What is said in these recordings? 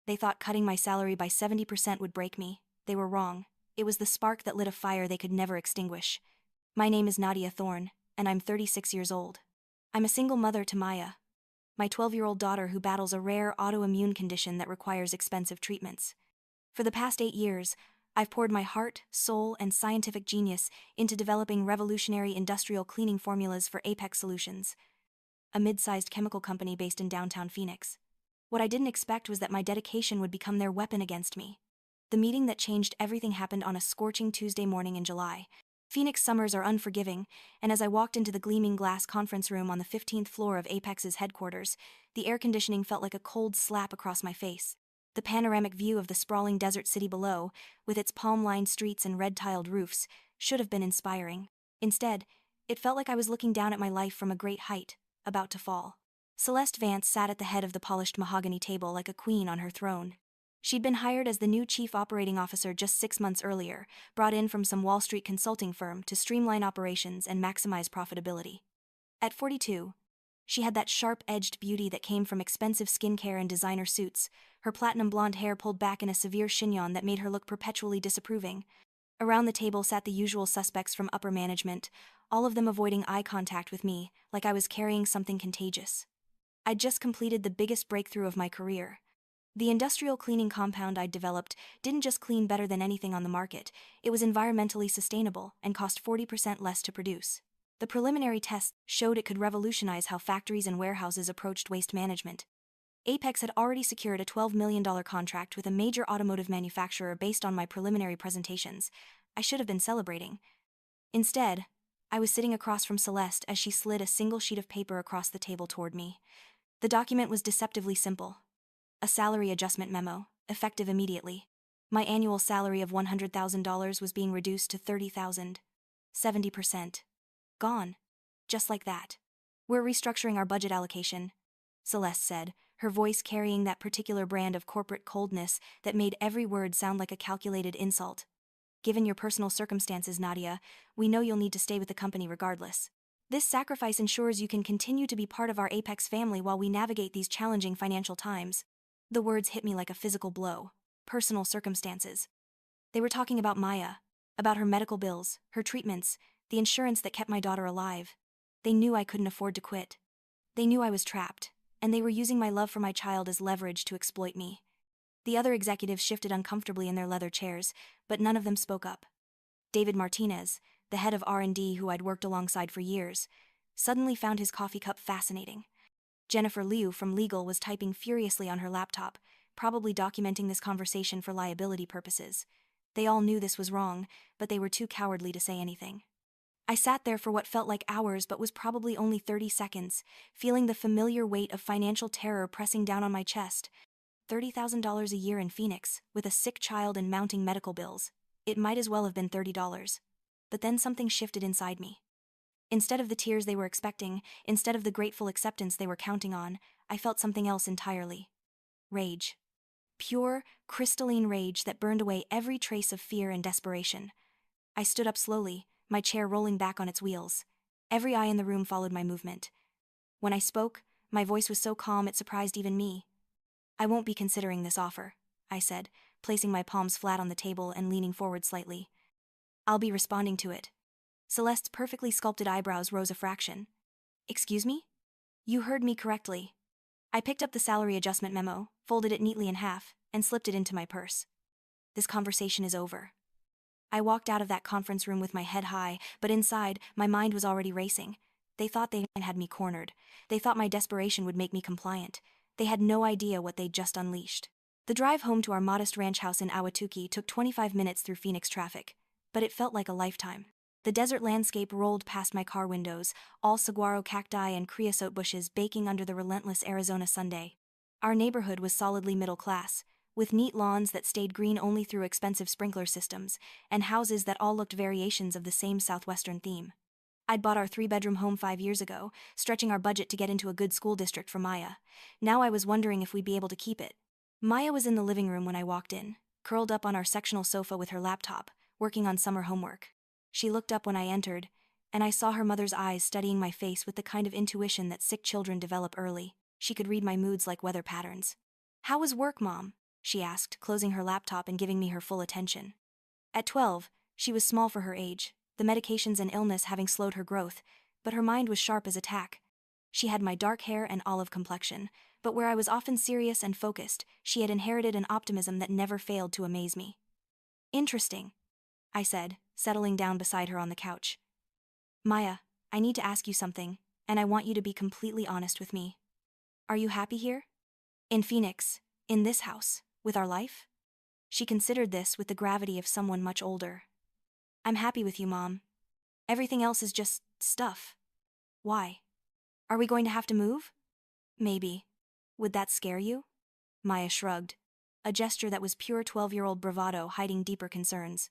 They thought cutting my salary by 70% would break me. They were wrong. It was the spark that lit a fire they could never extinguish. My name is Nadia Thorne, and I'm 36 years old. I'm a single mother to Maya, my 12-year-old daughter who battles a rare autoimmune condition that requires expensive treatments. For the past 8 years, I've poured my heart, soul, and scientific genius into developing revolutionary industrial cleaning formulas for Apex Solutions, a mid-sized chemical company based in downtown Phoenix. What I didn't expect was that my dedication would become their weapon against me. The meeting that changed everything happened on a scorching Tuesday morning in July. Phoenix summers are unforgiving, and as I walked into the gleaming glass conference room on the 15th floor of Apex's headquarters, the air conditioning felt like a cold slap across my face. The panoramic view of the sprawling desert city below, with its palm-lined streets and red-tiled roofs, should have been inspiring. Instead, it felt like I was looking down at my life from a great height, about to fall. Celeste Vance sat at the head of the polished mahogany table like a queen on her throne. She'd been hired as the new chief operating officer just 6 months earlier, brought in from some Wall Street consulting firm to streamline operations and maximize profitability. At 42, she had that sharp-edged beauty that came from expensive skincare and designer suits, her platinum blonde hair pulled back in a severe chignon that made her look perpetually disapproving. Around the table sat the usual suspects from upper management, all of them avoiding eye contact with me, like I was carrying something contagious. I'd just completed the biggest breakthrough of my career. The industrial cleaning compound I'd developed didn't just clean better than anything on the market, it was environmentally sustainable and cost 40% less to produce. The preliminary tests showed it could revolutionize how factories and warehouses approached waste management. Apex had already secured a $12 million contract with a major automotive manufacturer based on my preliminary presentations. I should have been celebrating. Instead, I was sitting across from Celeste as she slid a single sheet of paper across the table toward me. The document was deceptively simple. A salary adjustment memo, effective immediately. My annual salary of $100,000 was being reduced to $30,000. 70%. Gone. Just like that. We're restructuring our budget allocation, Celeste said, her voice carrying that particular brand of corporate coldness that made every word sound like a calculated insult. Given your personal circumstances, Nadia, we know you'll need to stay with the company regardless. This sacrifice ensures you can continue to be part of our Apex family while we navigate these challenging financial times. The words hit me like a physical blow. Personal circumstances. They were talking about Maya, about her medical bills, her treatments, the insurance that kept my daughter alive. They knew I couldn't afford to quit. They knew I was trapped, and they were using my love for my child as leverage to exploit me. The other executives shifted uncomfortably in their leather chairs, but none of them spoke up. David Martinez, the head of R&D who I'd worked alongside for years, suddenly found his coffee cup fascinating. Jennifer Liu from legal was typing furiously on her laptop, probably documenting this conversation for liability purposes. They all knew this was wrong, but they were too cowardly to say anything. I sat there for what felt like hours but was probably only 30 seconds, feeling the familiar weight of financial terror pressing down on my chest. $30,000 a year in Phoenix, with a sick child and mounting medical bills. It might as well have been $30. But then something shifted inside me. Instead of the tears they were expecting, instead of the grateful acceptance they were counting on, I felt something else entirely. Rage. Pure, crystalline rage that burned away every trace of fear and desperation. I stood up slowly, my chair rolling back on its wheels. Every eye in the room followed my movement. When I spoke, my voice was so calm it surprised even me. I won't be considering this offer, I said, placing my palms flat on the table and leaning forward slightly. I'll be responding to it. Celeste's perfectly sculpted eyebrows rose a fraction. Excuse me? You heard me correctly. I picked up the salary adjustment memo, folded it neatly in half, and slipped it into my purse. This conversation is over. I walked out of that conference room with my head high, but inside, my mind was already racing. They thought they had me cornered. They thought my desperation would make me compliant. They had no idea what they'd just unleashed. The drive home to our modest ranch house in Ahwatukee took 25 minutes through Phoenix traffic, but it felt like a lifetime. The desert landscape rolled past my car windows, all saguaro cacti and creosote bushes baking under the relentless Arizona Sunday. Our neighborhood was solidly middle class, with neat lawns that stayed green only through expensive sprinkler systems, and houses that all looked variations of the same southwestern theme. I'd bought our 3-bedroom home 5 years ago, stretching our budget to get into a good school district for Maya. Now I was wondering if we'd be able to keep it. Maya was in the living room when I walked in, curled up on our sectional sofa with her laptop, working on summer homework. She looked up when I entered, and I saw her mother's eyes studying my face with the kind of intuition that sick children develop early. She could read my moods like weather patterns. "How was work, Mom?" she asked, closing her laptop and giving me her full attention. At 12, she was small for her age, the medications and illness having slowed her growth, but her mind was sharp as a tack. She had my dark hair and olive complexion, but where I was often serious and focused, she had inherited an optimism that never failed to amaze me. Interesting, I said, settling down beside her on the couch. Maya, I need to ask you something, and I want you to be completely honest with me. Are you happy here? In Phoenix, in this house, with our life? She considered this with the gravity of someone much older. I'm happy with you, Mom. Everything else is just stuff. Why? Are we going to have to move? Maybe. Would that scare you? Maya shrugged, a gesture that was pure 12-year-old bravado hiding deeper concerns.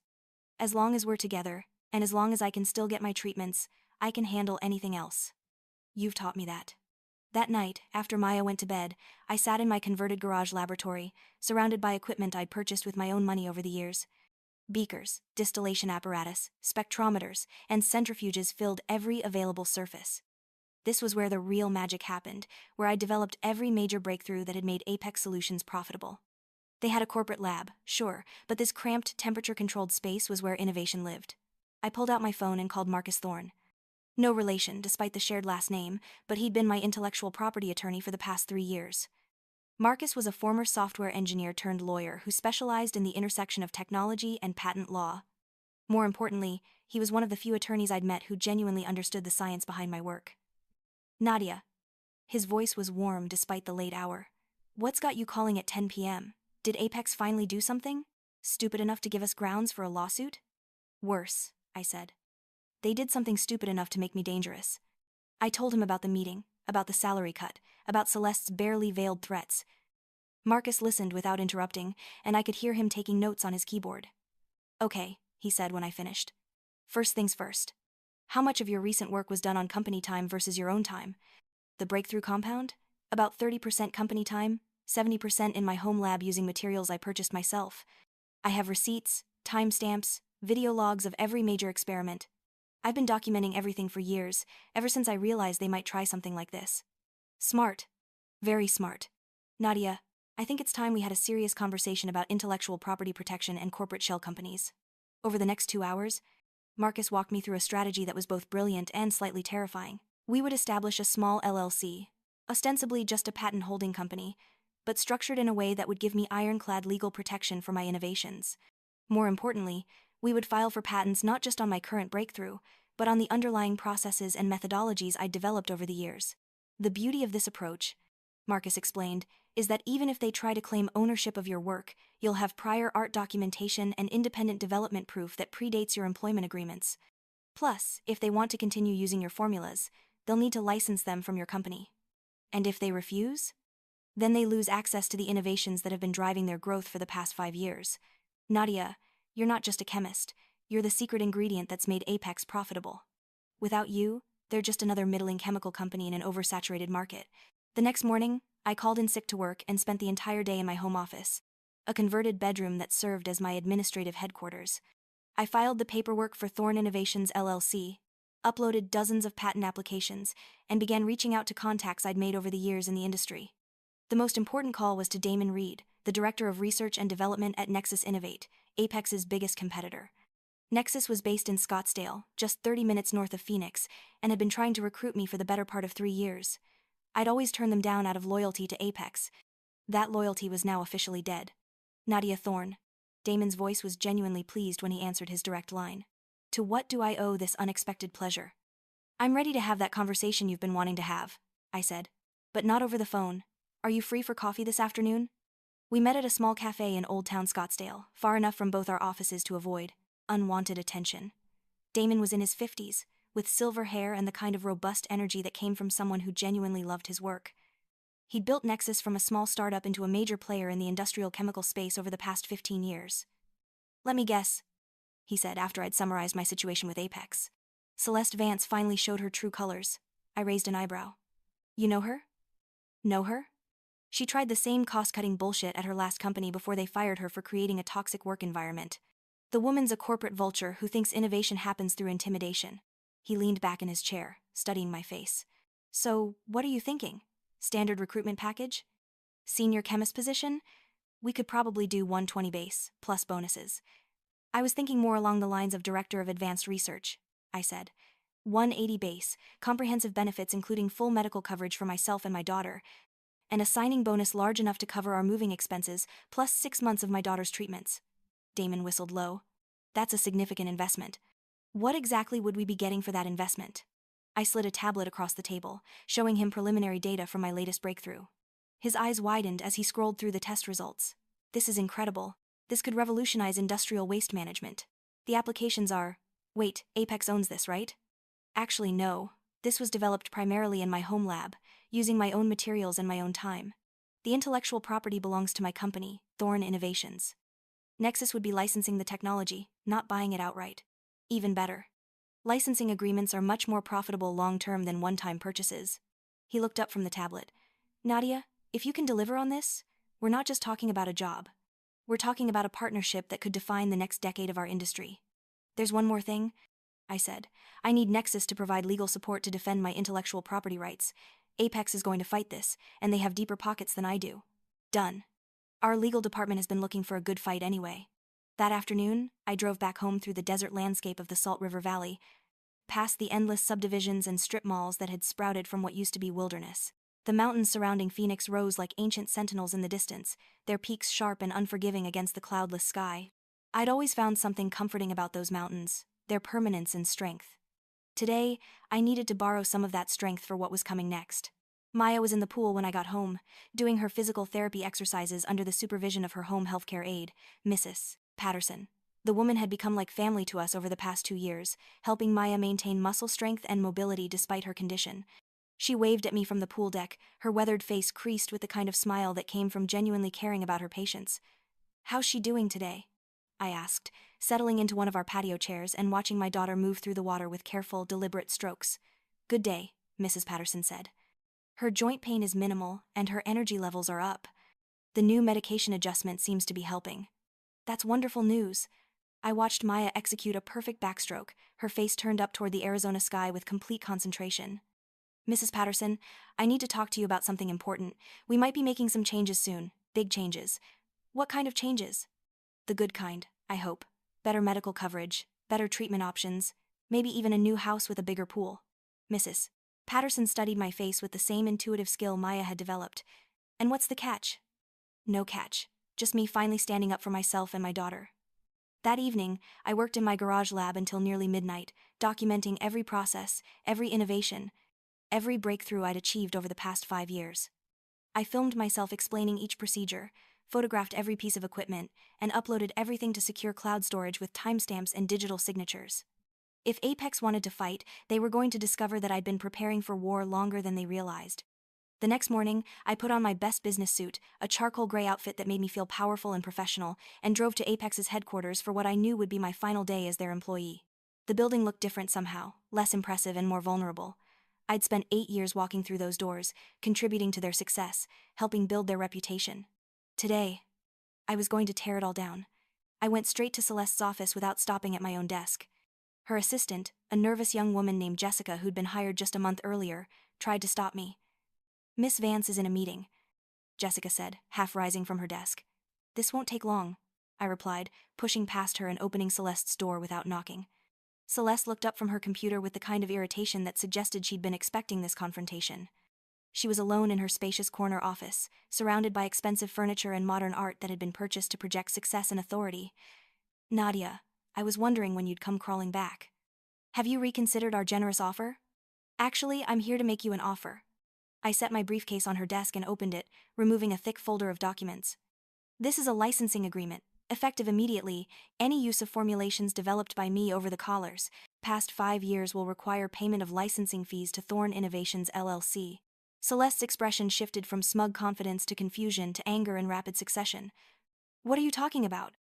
As long as we're together, and as long as I can still get my treatments, I can handle anything else. You've taught me that. That night, after Maya went to bed, I sat in my converted garage laboratory, surrounded by equipment I'd purchased with my own money over the years. Beakers, distillation apparatus, spectrometers, and centrifuges filled every available surface. This was where the real magic happened, where I developed every major breakthrough that had made Apex Solutions profitable. They had a corporate lab, sure, but this cramped, temperature-controlled space was where innovation lived. I pulled out my phone and called Marcus Thorne. No relation, despite the shared last name, but he'd been my intellectual property attorney for the past 3 years. Marcus was a former software engineer turned lawyer who specialized in the intersection of technology and patent law. More importantly, he was one of the few attorneys I'd met who genuinely understood the science behind my work. Nadia. His voice was warm despite the late hour. What's got you calling at 10 p.m.? Did Apex finally do something? Stupid enough to give us grounds for a lawsuit? Worse, I said. They did something stupid enough to make me dangerous. I told him about the meeting, about the salary cut, about Celeste's barely veiled threats. Marcus listened without interrupting, and I could hear him taking notes on his keyboard. Okay, he said when I finished. First things first. How much of your recent work was done on company time versus your own time? The breakthrough compound? About 30% company time, 70% in my home lab using materials I purchased myself. I have receipts, timestamps, video logs of every major experiment. I've been documenting everything for years, ever since I realized they might try something like this. Smart. Very smart. Nadia, I think it's time we had a serious conversation about intellectual property protection and corporate shell companies. Over the next 2 hours, Marcus walked me through a strategy that was both brilliant and slightly terrifying. We would establish a small LLC, ostensibly just a patent holding company, but structured in a way that would give me ironclad legal protection for my innovations. More importantly, we would file for patents not just on my current breakthrough, but on the underlying processes and methodologies I'd developed over the years. The beauty of this approach, Marcus explained, is that even if they try to claim ownership of your work, you'll have prior art documentation and independent development proof that predates your employment agreements. Plus, if they want to continue using your formulas, they'll need to license them from your company. And if they refuse? Then they lose access to the innovations that have been driving their growth for the past 5 years. Nadia, you're not just a chemist, you're the secret ingredient that's made Apex profitable. Without you, they're just another middling chemical company in an oversaturated market. The next morning, I called in sick to work and spent the entire day in my home office, a converted bedroom that served as my administrative headquarters. I filed the paperwork for Thorne Innovations LLC, uploaded dozens of patent applications, and began reaching out to contacts I'd made over the years in the industry. The most important call was to Damon Reed, the Director of Research and Development at Nexus Innovate, Apex's biggest competitor. Nexus was based in Scottsdale, just 30 minutes north of Phoenix, and had been trying to recruit me for the better part of 3 years. I'd always turned them down out of loyalty to Apex. That loyalty was now officially dead. Nadia Thorne. Damon's voice was genuinely pleased when he answered his direct line. To what do I owe this unexpected pleasure? I'm ready to have that conversation you've been wanting to have, I said. But not over the phone. Are you free for coffee this afternoon? We met at a small cafe in Old Town Scottsdale, far enough from both our offices to avoid unwanted attention. Damon was in his 50s, with silver hair and the kind of robust energy that came from someone who genuinely loved his work. He'd built Nexus from a small startup into a major player in the industrial chemical space over the past 15 years. Let me guess, he said after I'd summarized my situation with Apex. Celeste Vance finally showed her true colors. I raised an eyebrow. You know her? Know her? She tried the same cost-cutting bullshit at her last company before they fired her for creating a toxic work environment. The woman's a corporate vulture who thinks innovation happens through intimidation. He leaned back in his chair, studying my face. So, what are you thinking? Standard recruitment package? Senior chemist position? We could probably do 120 base, plus bonuses. I was thinking more along the lines of Director of Advanced Research, I said. 180 base, comprehensive benefits including full medical coverage for myself and my daughter, and a signing bonus large enough to cover our moving expenses, plus 6 months of my daughter's treatments. Damon whistled low. That's a significant investment. What exactly would we be getting for that investment? I slid a tablet across the table, showing him preliminary data from my latest breakthrough. His eyes widened as he scrolled through the test results. This is incredible. This could revolutionize industrial waste management. The applications are... Wait, Apex owns this, right? Actually, no. This was developed primarily in my home lab, using my own materials and my own time. The intellectual property belongs to my company, Thorn Innovations. Nexus would be licensing the technology, not buying it outright. Even better. Licensing agreements are much more profitable long-term than one-time purchases. He looked up from the tablet. Nadia, if you can deliver on this, we're not just talking about a job. We're talking about a partnership that could define the next decade of our industry. There's one more thing, I said. I need Nexus to provide legal support to defend my intellectual property rights. Apex is going to fight this, and they have deeper pockets than I do. Done. Our legal department has been looking for a good fight anyway. That afternoon, I drove back home through the desert landscape of the Salt River Valley, past the endless subdivisions and strip malls that had sprouted from what used to be wilderness. The mountains surrounding Phoenix rose like ancient sentinels in the distance, their peaks sharp and unforgiving against the cloudless sky. I'd always found something comforting about those mountains, their permanence and strength. Today, I needed to borrow some of that strength for what was coming next. Maya was in the pool when I got home, doing her physical therapy exercises under the supervision of her home healthcare aide, Mrs. Patterson. The woman had become like family to us over the past 2 years, helping Maya maintain muscle strength and mobility despite her condition. She waved at me from the pool deck, her weathered face creased with the kind of smile that came from genuinely caring about her patients. "How's she doing today?" I asked, settling into one of our patio chairs and watching my daughter move through the water with careful, deliberate strokes. "Good day," Mrs. Patterson said. "Her joint pain is minimal, and her energy levels are up. The new medication adjustment seems to be helping." "That's wonderful news." I watched Maya execute a perfect backstroke, her face turned up toward the Arizona sky with complete concentration. "Mrs. Patterson, I need to talk to you about something important. We might be making some changes soon, big changes." "What kind of changes?" "The good kind, I hope. Better medical coverage, better treatment options, maybe even a new house with a bigger pool." Mrs. Patterson studied my face with the same intuitive skill Maya had developed. "And what's the catch?" "No catch. Just me finally standing up for myself and my daughter." That evening, I worked in my garage lab until nearly midnight, documenting every process, every innovation, every breakthrough I'd achieved over the past 5 years. I filmed myself explaining each procedure, photographed every piece of equipment, and uploaded everything to secure cloud storage with timestamps and digital signatures. If Apex wanted to fight, they were going to discover that I'd been preparing for war longer than they realized. The next morning, I put on my best business suit, a charcoal gray outfit that made me feel powerful and professional, and drove to Apex's headquarters for what I knew would be my final day as their employee. The building looked different somehow, less impressive and more vulnerable. I'd spent 8 years walking through those doors, contributing to their success, helping build their reputation. Today, I was going to tear it all down. I went straight to Celeste's office without stopping at my own desk. Her assistant, a nervous young woman named Jessica who'd been hired just a month earlier, tried to stop me. "Miss Vance is in a meeting," Jessica said, half rising from her desk. "This won't take long," I replied, pushing past her and opening Celeste's door without knocking. Celeste looked up from her computer with the kind of irritation that suggested she'd been expecting this confrontation. She was alone in her spacious corner office, surrounded by expensive furniture and modern art that had been purchased to project success and authority. "Nadia, I was wondering when you'd come crawling back. Have you reconsidered our generous offer?" "Actually, I'm here to make you an offer." I set my briefcase on her desk and opened it, removing a thick folder of documents. "This is a licensing agreement, effective immediately. Any use of formulations developed by me over the collars past 5 years will require payment of licensing fees to Thorn Innovations LLC. Celeste's expression shifted from smug confidence to confusion to anger in rapid succession. "What are you talking about?"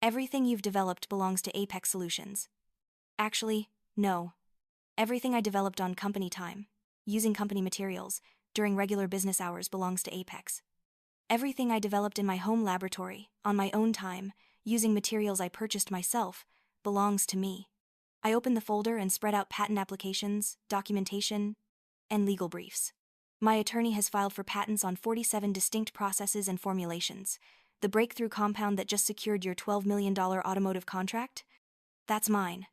"Everything you've developed belongs to Apex Solutions." "Actually, no. Everything I developed on company time, using company materials, during regular business hours belongs to Apex. Everything I developed in my home laboratory, on my own time, using materials I purchased myself, belongs to me." I opened the folder and spread out patent applications, documentation, and legal briefs. "My attorney has filed for patents on 47 distinct processes and formulations. The breakthrough compound that just secured your $12 million automotive contract? That's mine.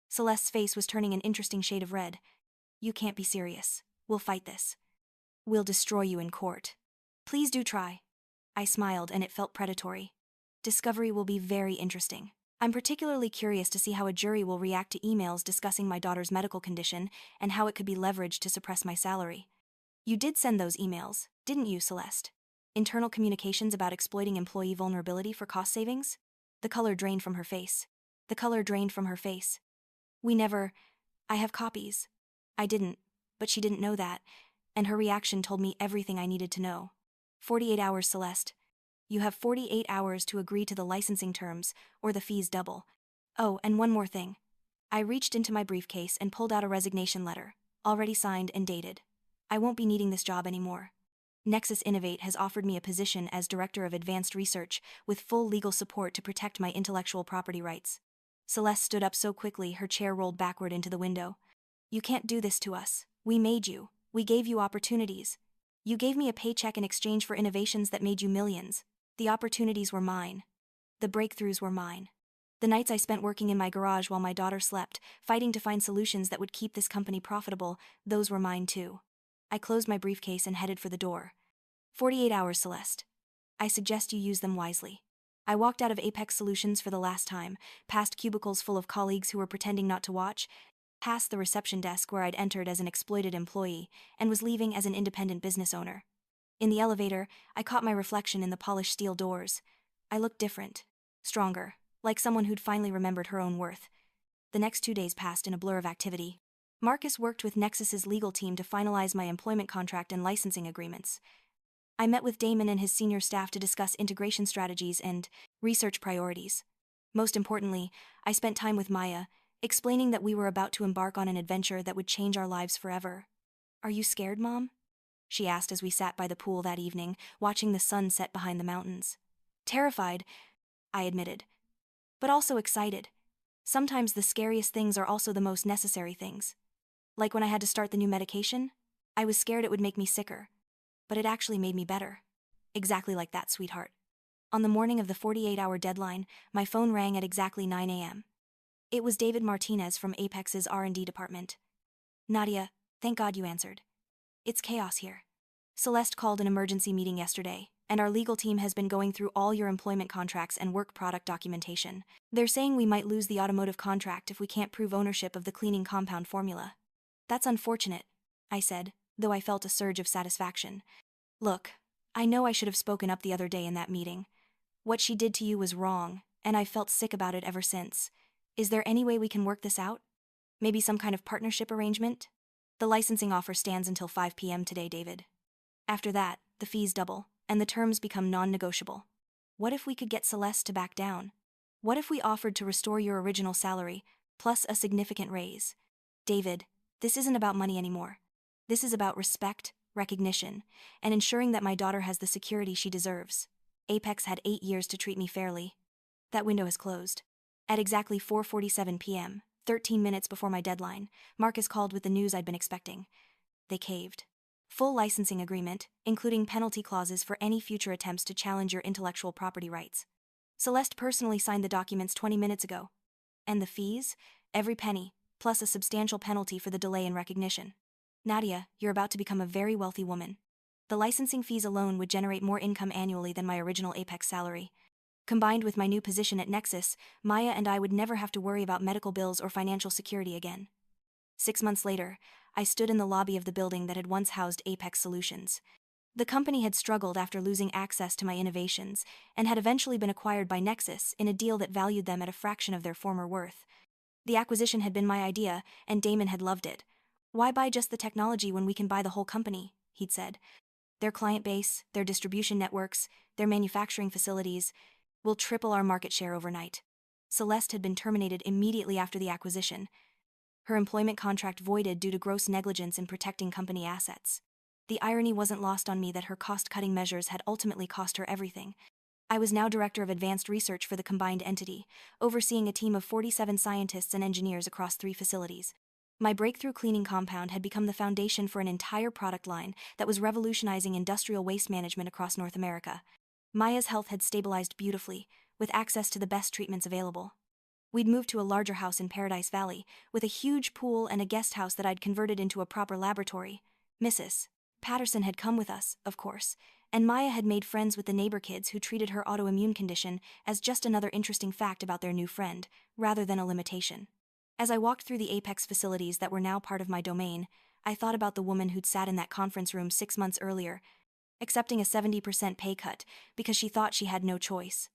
Celeste's face was turning an interesting shade of red. You can't be serious. We'll fight this. We'll destroy you in court. Please do try. I smiled, and it felt predatory. Discovery will be very interesting. I'm particularly curious to see how a jury will react to emails discussing my daughter's medical condition and how it could be leveraged to suppress my salary. You did send those emails, didn't you, Celeste? Internal communications about exploiting employee vulnerability for cost savings? The color drained from her face. We never. I have copies. I didn't, but she didn't know that, and her reaction told me everything I needed to know. 48 hours, Celeste. You have 48 hours to agree to the licensing terms, or the fees double. Oh, and one more thing. I reached into my briefcase and pulled out a resignation letter, already signed and dated. I won't be needing this job anymore. Nexus Innovate has offered me a position as Director of Advanced Research with full legal support to protect my intellectual property rights. Celeste stood up so quickly her chair rolled backward into the window. You can't do this to us. We made you. We gave you opportunities. You gave me a paycheck in exchange for innovations that made you millions. The opportunities were mine. The breakthroughs were mine. The nights I spent working in my garage while my daughter slept, fighting to find solutions that would keep this company profitable, those were mine too. I closed my briefcase and headed for the door. 48 hours, Celeste. I suggest you use them wisely. I walked out of Apex Solutions for the last time, past cubicles full of colleagues who were pretending not to watch, past the reception desk where I'd entered as an exploited employee and was leaving as an independent business owner. In the elevator, I caught my reflection in the polished steel doors. I looked different, stronger, like someone who'd finally remembered her own worth. The next 2 days passed in a blur of activity. Marcus worked with Nexus's legal team to finalize my employment contract and licensing agreements. I met with Damon and his senior staff to discuss integration strategies and research priorities. Most importantly, I spent time with Maya, explaining that we were about to embark on an adventure that would change our lives forever. Are you scared, Mom? She asked as we sat by the pool that evening, watching the sun set behind the mountains. Terrified, I admitted, but also excited. Sometimes the scariest things are also the most necessary things. Like when I had to start the new medication, I was scared it would make me sicker, but it actually made me better. Exactly like that, sweetheart. On the morning of the 48-hour deadline, my phone rang at exactly 9 a.m. It was David Martinez from Apex's R&D department. Nadia, thank God you answered. It's chaos here. Celeste called an emergency meeting yesterday, and our legal team has been going through all your employment contracts and work product documentation. They're saying we might lose the automotive contract if we can't prove ownership of the cleaning compound formula. That's unfortunate, I said, though I felt a surge of satisfaction. Look, I know I should have spoken up the other day in that meeting. What she did to you was wrong, and I've felt sick about it ever since. Is there any way we can work this out? Maybe some kind of partnership arrangement? The licensing offer stands until 5 p.m. today, David. After that, the fees double, and the terms become non-negotiable. What if we could get Celeste to back down? What if we offered to restore your original salary, plus a significant raise? David, this isn't about money anymore. This is about respect, recognition, and ensuring that my daughter has the security she deserves. Apex had 8 years to treat me fairly. That window has closed. At exactly 4:47 p.m., 13 minutes before my deadline, Marcus called with the news I'd been expecting. They caved. Full licensing agreement, including penalty clauses for any future attempts to challenge your intellectual property rights. Celeste personally signed the documents 20 minutes ago. And the fees? Every penny, plus a substantial penalty for the delay in recognition. Nadia, you're about to become a very wealthy woman. The licensing fees alone would generate more income annually than my original Apex salary. Combined with my new position at Nexus, Maya and I would never have to worry about medical bills or financial security again. 6 months later, I stood in the lobby of the building that had once housed Apex Solutions. The company had struggled after losing access to my innovations, and had eventually been acquired by Nexus in a deal that valued them at a fraction of their former worth. The acquisition had been my idea, and Damon had loved it. Why buy just the technology when we can buy the whole company, he'd said. Their client base, their distribution networks, their manufacturing facilities will triple our market share overnight. Celeste had been terminated immediately after the acquisition. Her employment contract voided due to gross negligence in protecting company assets. The irony wasn't lost on me that her cost-cutting measures had ultimately cost her everything. I was now Director of Advanced Research for the combined entity, overseeing a team of 47 scientists and engineers across 3 facilities. My breakthrough cleaning compound had become the foundation for an entire product line that was revolutionizing industrial waste management across North America. Maya's health had stabilized beautifully, with access to the best treatments available. We'd moved to a larger house in Paradise Valley, with a huge pool and a guest house that I'd converted into a proper laboratory. Mrs. Patterson had come with us, of course, and Maya had made friends with the neighbor kids who treated her autoimmune condition as just another interesting fact about their new friend, rather than a limitation. As I walked through the Apex facilities that were now part of my domain, I thought about the woman who'd sat in that conference room 6 months earlier, accepting a 70% pay cut because she thought she had no choice.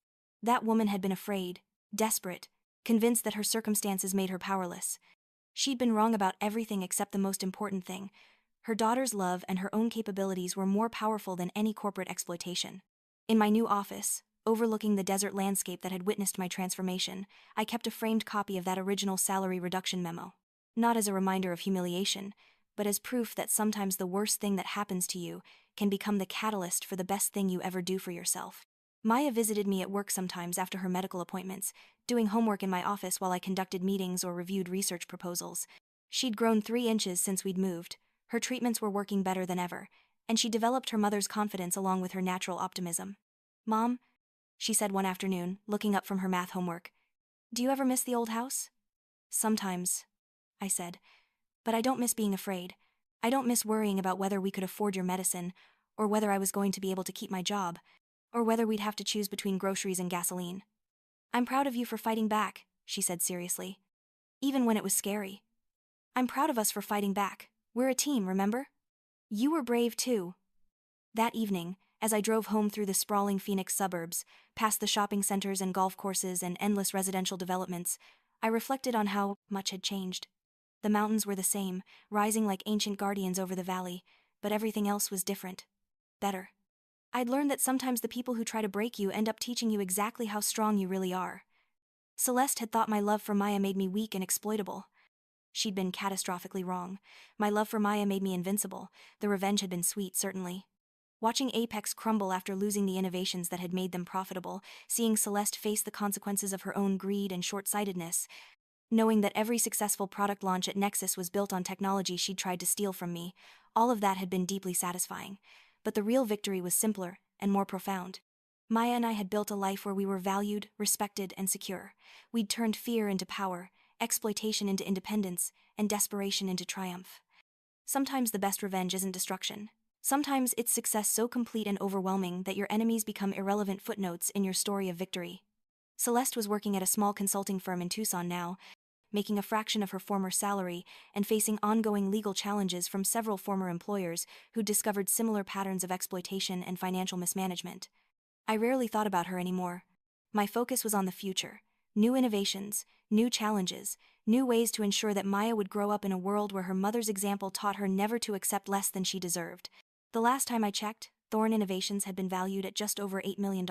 That woman had been afraid, desperate, convinced that her circumstances made her powerless. She'd been wrong about everything except the most important thing. Her daughter's love and her own capabilities were more powerful than any corporate exploitation. In my new office, overlooking the desert landscape that had witnessed my transformation, I kept a framed copy of that original salary reduction memo. Not as a reminder of humiliation, but as proof that sometimes the worst thing that happens to you can become the catalyst for the best thing you ever do for yourself. Maya visited me at work sometimes after her medical appointments, doing homework in my office while I conducted meetings or reviewed research proposals. She'd grown 3 inches since we'd moved, her treatments were working better than ever, and she developed her mother's confidence along with her natural optimism. "Mom," she said one afternoon, looking up from her math homework, "do you ever miss the old house?" "Sometimes," I said, "but I don't miss being afraid. I don't miss worrying about whether we could afford your medicine, or whether I was going to be able to keep my job, or whether we'd have to choose between groceries and gasoline." "I'm proud of you for fighting back," she said seriously. "Even when it was scary. I'm proud of us for fighting back. We're a team, remember? You were brave too." That evening, as I drove home through the sprawling Phoenix suburbs, past the shopping centers and golf courses and endless residential developments, I reflected on how much had changed. The mountains were the same, rising like ancient guardians over the valley, but everything else was different. Better. I'd learned that sometimes the people who try to break you end up teaching you exactly how strong you really are. Celeste had thought my love for Maya made me weak and exploitable. She'd been catastrophically wrong. My love for Maya made me invincible. The revenge had been sweet, certainly. Watching Apex crumble after losing the innovations that had made them profitable, seeing Celeste face the consequences of her own greed and short-sightedness, knowing that every successful product launch at Nexus was built on technology she'd tried to steal from me, all of that had been deeply satisfying. But the real victory was simpler and more profound. Maya and I had built a life where we were valued, respected, and secure. We'd turned fear into power, exploitation into independence, and desperation into triumph. Sometimes the best revenge isn't destruction. Sometimes it's success so complete and overwhelming that your enemies become irrelevant footnotes in your story of victory. Celeste was working at a small consulting firm in Tucson now, making a fraction of her former salary and facing ongoing legal challenges from several former employers who discovered similar patterns of exploitation and financial mismanagement. I rarely thought about her anymore. My focus was on the future. New innovations, new challenges, new ways to ensure that Maya would grow up in a world where her mother's example taught her never to accept less than she deserved. The last time I checked, Thorne Innovations had been valued at just over $8 million,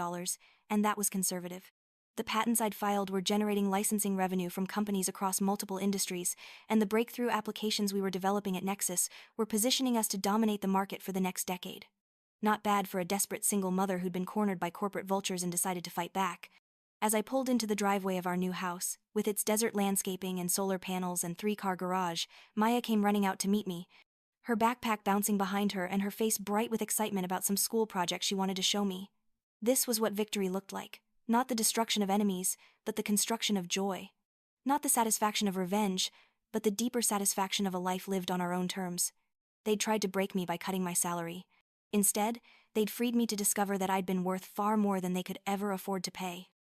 and that was conservative. The patents I'd filed were generating licensing revenue from companies across multiple industries, and the breakthrough applications we were developing at Nexus were positioning us to dominate the market for the next decade. Not bad for a desperate single mother who'd been cornered by corporate vultures and decided to fight back. As I pulled into the driveway of our new house, with its desert landscaping and solar panels and 3-car garage, Maya came running out to meet me, her backpack bouncing behind her and her face bright with excitement about some school project she wanted to show me. This was what victory looked like. Not the destruction of enemies, but the construction of joy. Not the satisfaction of revenge, but the deeper satisfaction of a life lived on our own terms. They'd tried to break me by cutting my salary. Instead, they'd freed me to discover that I'd been worth far more than they could ever afford to pay.